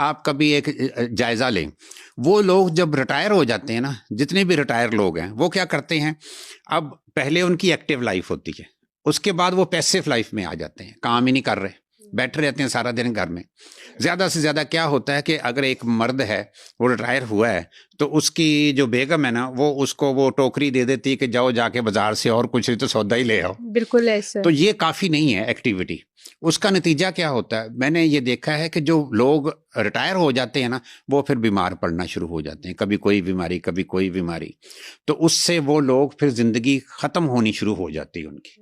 आप कभी एक जायज़ा लें, वो लोग जब रिटायर हो जाते हैं ना, जितने भी रिटायर लोग हैं, वो क्या करते हैं, अब पहले उनकी एक्टिव लाइफ होती है, उसके बाद वो पैसिव लाइफ में आ जाते हैं, काम ही नहीं कर रहे, बैठे रहते हैं सारा दिन घर में। ज़्यादा से ज़्यादा क्या होता है कि अगर एक मर्द है, वो रिटायर हुआ है, तो उसकी जो बेगम है ना, वो उसको वो टोकरी दे देती है कि जाओ जाके बाजार से और कुछ नहीं तो सौदा ही ले आओ। बिल्कुल ऐसा। तो ये काफ़ी नहीं है एक्टिविटी। उसका नतीजा क्या होता है, मैंने ये देखा है कि जो लोग रिटायर हो जाते हैं ना, वो फिर बीमार पड़ना शुरू हो जाते हैं, कभी कोई बीमारी कभी कोई बीमारी। तो उससे वो लोग फिर ज़िंदगी ख़त्म होनी शुरू हो जाती है उनकी,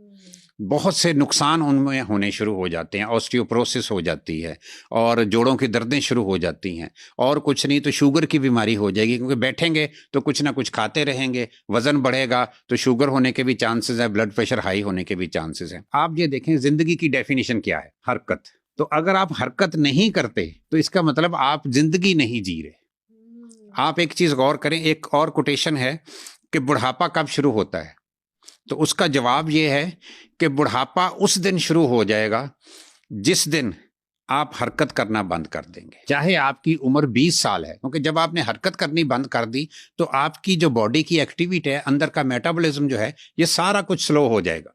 बहुत से नुकसान उनमें होने शुरू हो जाते हैं, ऑस्टियोपोरोसिस हो जाती है और जोड़ों की दर्दें शुरू हो जाती हैं, और कुछ नहीं तो शुगर की बीमारी हो जाएगी, क्योंकि बैठेंगे तो कुछ ना कुछ खाते रहेंगे, वजन बढ़ेगा तो शुगर होने के भी चांसेस है, ब्लड प्रेशर हाई होने के भी चांसेस हैं। आप ये देखें, जिंदगी की डेफिनेशन क्या है, हरकत। तो अगर आप हरकत नहीं करते तो इसका मतलब आप जिंदगी नहीं जी रहे। आप एक चीज गौर करें, एक और कोटेशन है कि बुढ़ापा कब शुरू होता है, तो उसका जवाब ये है कि बुढ़ापा उस दिन शुरू हो जाएगा जिस दिन आप हरकत करना बंद कर देंगे, चाहे आपकी उम्र 20 साल है, क्योंकि जब आपने हरकत करनी बंद कर दी तो आपकी जो बॉडी की एक्टिविटी है, अंदर का मेटाबॉलिज्म जो है, ये सारा कुछ स्लो हो जाएगा,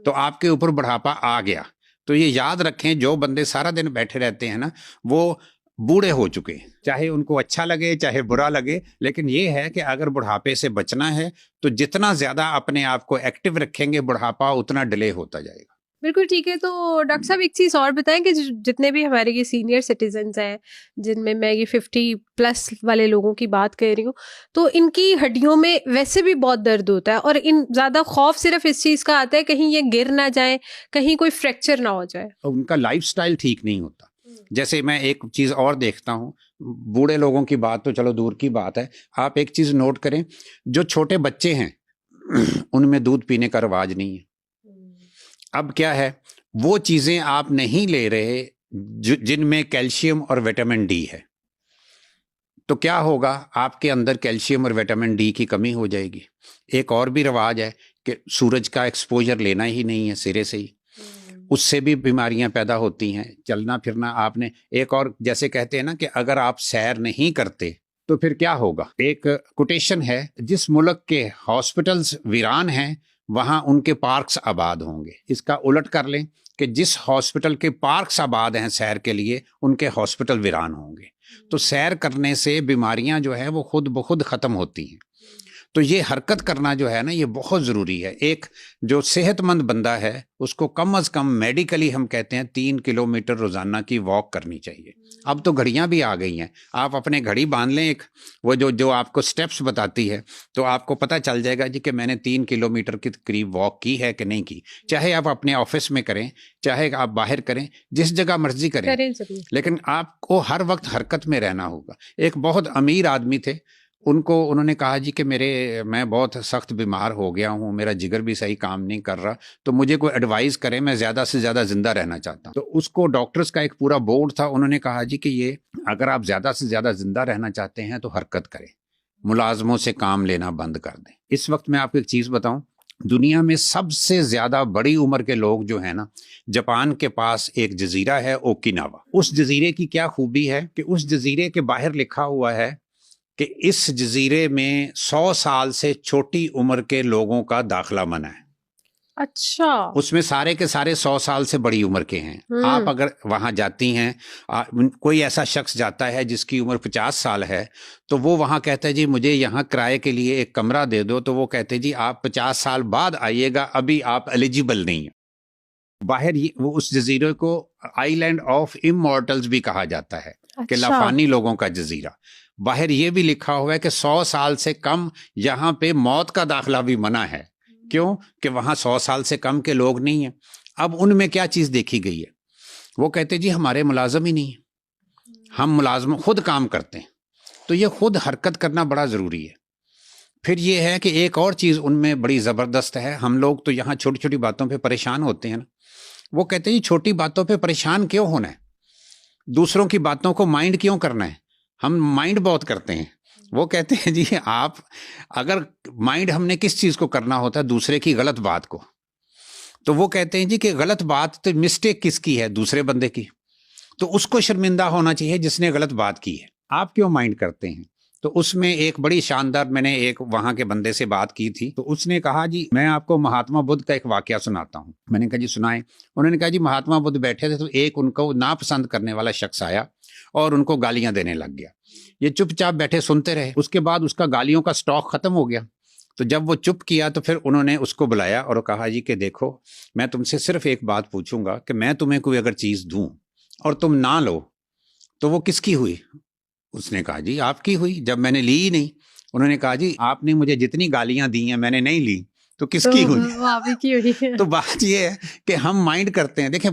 तो आपके ऊपर बुढ़ापा आ गया। तो ये याद रखें, जो बंदे सारा दिन बैठे रहते हैं ना, वो बूढ़े हो चुके हैं, चाहे उनको अच्छा लगे चाहे बुरा लगे, लेकिन ये है कि अगर बुढ़ापे से बचना है तो जितना ज्यादा अपने आप को एक्टिव रखेंगे, बुढ़ापा उतना डिले होता जाएगा। बिल्कुल ठीक है। तो डॉक्टर साहब एक चीज़ और बताएं कि जितने भी हमारे ये सीनियर सिटीजन्स हैं, जिनमें मैं ये 50+ वाले लोगों की बात कर रही हूँ, तो इनकी हड्डियों में वैसे भी बहुत दर्द होता है, और इन ज़्यादा खौफ सिर्फ इस चीज़ का आता है कहीं ये गिर ना जाए, कहीं कोई फ्रैक्चर ना हो जाए। उनका लाइफस्टाइल ठीक नहीं होता। जैसे मैं एक चीज और देखता हूँ, बूढ़े लोगों की बात तो चलो दूर की बात है, आप एक चीज नोट करें, जो छोटे बच्चे हैं उनमें दूध पीने का रिवाज नहीं है। अब क्या है, वो चीजें आप नहीं ले रहे जिनमें कैल्शियम और विटामिन डी है, तो क्या होगा, आपके अंदर कैल्शियम और विटामिन डी की कमी हो जाएगी। एक और भी रिवाज है कि सूरज का एक्सपोजर लेना ही नहीं है सिरे से ही, उससे भी बीमारियां पैदा होती हैं। चलना फिरना आपने, एक और जैसे कहते हैं ना कि अगर आप सैर नहीं करते तो फिर क्या होगा। एक कोटेशन है, जिस मुल्क के हॉस्पिटल्स वीरान हैं वहां उनके पार्क्स आबाद होंगे। इसका उलट कर लें कि जिस हॉस्पिटल के पार्क्स आबाद हैं सैर के लिए, उनके हॉस्पिटल वीरान होंगे। तो सैर करने से बीमारियां जो है वो खुद ब खुद खत्म होती हैं। तो ये हरकत करना जो है ना, ये बहुत ज़रूरी है। एक जो सेहतमंद बंदा है उसको कम से कम मेडिकली हम कहते हैं 3 किलोमीटर रोज़ाना की वॉक करनी चाहिए। अब तो घड़ियां भी आ गई हैं, आप अपने घड़ी बांध लें एक, वो जो आपको स्टेप्स बताती है, तो आपको पता चल जाएगा जी कि मैंने 3 किलोमीटर के करीब वॉक की है कि नहीं की। चाहे आप अपने ऑफिस में करें, चाहे आप बाहर करें, जिस जगह मर्जी करें, लेकिन आपको हर वक्त हरकत में रहना होगा। एक बहुत अमीर आदमी थे, उन्होंने कहा जी कि मैं बहुत सख्त बीमार हो गया हूँ, मेरा जिगर भी सही काम नहीं कर रहा, तो मुझे कोई एडवाइस करें, मैं ज़्यादा से ज़्यादा ज़िंदा रहना चाहता हूँ। तो उसको डॉक्टर्स का एक पूरा बोर्ड था, उन्होंने कहा जी कि ये अगर आप ज़्यादा से ज़्यादा ज़िंदा रहना चाहते हैं तो हरकत करें, मुलाजमों से काम लेना बंद कर दें। इस वक्त मैं आपको एक चीज़ बताऊँ, दुनिया में सबसे ज़्यादा बड़ी उम्र के लोग जो है ना, जापान के पास एक जजीरा है ओकिनावा। उस जजीरे की क्या खूबी है कि उस जजीरे के बाहर लिखा हुआ है कि इस जजीरे में 100 साल से छोटी उम्र के लोगों का दाखिला मना है। अच्छा। उसमें सारे के सारे 100 साल से बड़ी उम्र के हैं। आप अगर वहां जाती हैं, कोई ऐसा शख्स जाता है जिसकी उम्र 50 साल है, तो वो वहां कहता है जी मुझे यहाँ किराए के लिए एक कमरा दे दो, तो वो कहते हैं जी आप 50 साल बाद आइएगा, अभी आप एलिजिबल नहीं है। बाहर वो उस जजीरे को आइलैंड ऑफ इमॉर्टल्स भी कहा जाता है। अच्छा। कि लाफानी लोगों का जजीरा। बाहर ये भी लिखा हुआ है कि 100 साल से कम यहाँ पे मौत का दाखिला भी मना है। क्यों? कि वहाँ 100 साल से कम के लोग नहीं हैं। अब उनमें क्या चीज़ देखी गई है, वो कहते जी हमारे मुलाजम ही नहीं है, हम मुलाजम खुद काम करते हैं। तो ये खुद हरकत करना बड़ा ज़रूरी है। फिर ये है कि एक और चीज़ उनमें बड़ी ज़बरदस्त है, हम लोग तो यहाँ छोटी छोटी बातों पे परेशान होते हैं ना, वो कहते हैं छोटी बातों पे परेशान क्यों होना है, दूसरों की बातों को माइंड क्यों करना है, हम माइंड बहुत करते हैं। वो कहते हैं जी आप अगर माइंड हमने किस चीज़ को करना होता है, दूसरे की गलत बात को, तो वो कहते हैं जी कि गलत बात तो मिस्टेक किसकी है, दूसरे बंदे की। तो उसको शर्मिंदा होना चाहिए जिसने गलत बात की है। आप क्यों माइंड करते हैं? तो उसमें एक बड़ी शानदार, मैंने एक वहां के बंदे से बात की थी, तो उसने कहा जी मैं आपको महात्मा बुद्ध का एक वाकया सुनाता हूँ। मैंने कहा जी सुनाएं। उन्होंने कहा जी महात्मा बुद्ध बैठे थे तो एक उनको नापसंद करने वाला शख्स आया और उनको गालियां देने लग गया। ये चुपचाप बैठे सुनते रहे। उसके बाद उसका गालियों का स्टॉक खत्म हो गया। तो जब वो चुप किया तो फिर उन्होंने उसको बुलाया और कहा जी कि देखो मैं तुमसे सिर्फ एक बात पूछूंगा कि मैं तुम्हें कोई अगर चीज दूं और तुम ना लो तो वो किसकी हुई? उसने कहा जी आपकी हुई, जब मैंने ली ही नहीं। उन्होंने कहा जी आपने मुझे जितनी गालियां दी हैं मैंने नहीं ली तो किसकी हुई? वो आप ही की हुई है। तो बात ये है कि हम माइंड करते हैं। देखें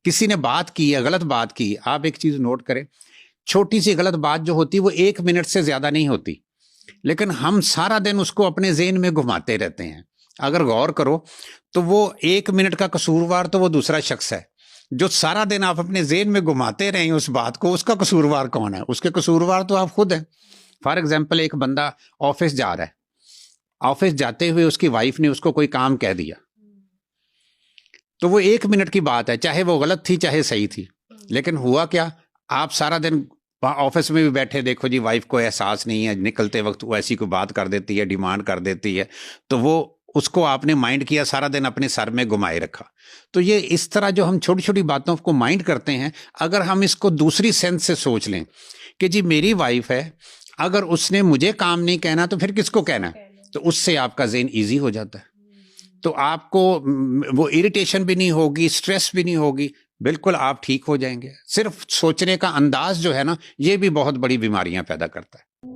किसी ने बात की है, गलत बात की, आप एक चीज नोट करें, छोटी सी गलत बात जो होती है वो 1 मिनट से ज्यादा नहीं होती, लेकिन हम सारा दिन उसको अपने ज़हन में घुमाते रहते हैं। अगर गौर करो तो वो 1 मिनट का कसूरवार तो वो दूसरा शख्स है। जो सारा दिन आप अपने ज़हन में घुमाते रहे उस बात को, उसका कसूरवार कौन है? उसके कसूरवार तो आप खुद हैं। फॉर एग्जाम्पल एक बंदा ऑफिस जा रहा है, ऑफिस जाते हुए उसकी वाइफ ने उसको कोई काम कह दिया, तो वो 1 मिनट की बात है, चाहे वो गलत थी चाहे सही थी, लेकिन हुआ क्या, आप सारा दिन ऑफिस में भी बैठे, देखो जी वाइफ को एहसास नहीं है, निकलते वक्त वो ऐसी कोई बात कर देती है, डिमांड कर देती है, तो वो उसको आपने माइंड किया, सारा दिन अपने सर में घुमाए रखा। तो ये इस तरह जो हम छोटी छोटी बातों को माइंड करते हैं, अगर हम इसको दूसरी सेंस से सोच लें कि जी मेरी वाइफ है, अगर उसने मुझे काम नहीं कहना तो फिर किसको कहना है, तो उससे आपका ज़हन ईजी हो जाता है। तो आपको वो इरिटेशन भी नहीं होगी, स्ट्रेस भी नहीं होगी, बिल्कुल आप ठीक हो जाएंगे। सिर्फ सोचने का अंदाज जो है ना, ये भी बहुत बड़ी बीमारियां पैदा करता है।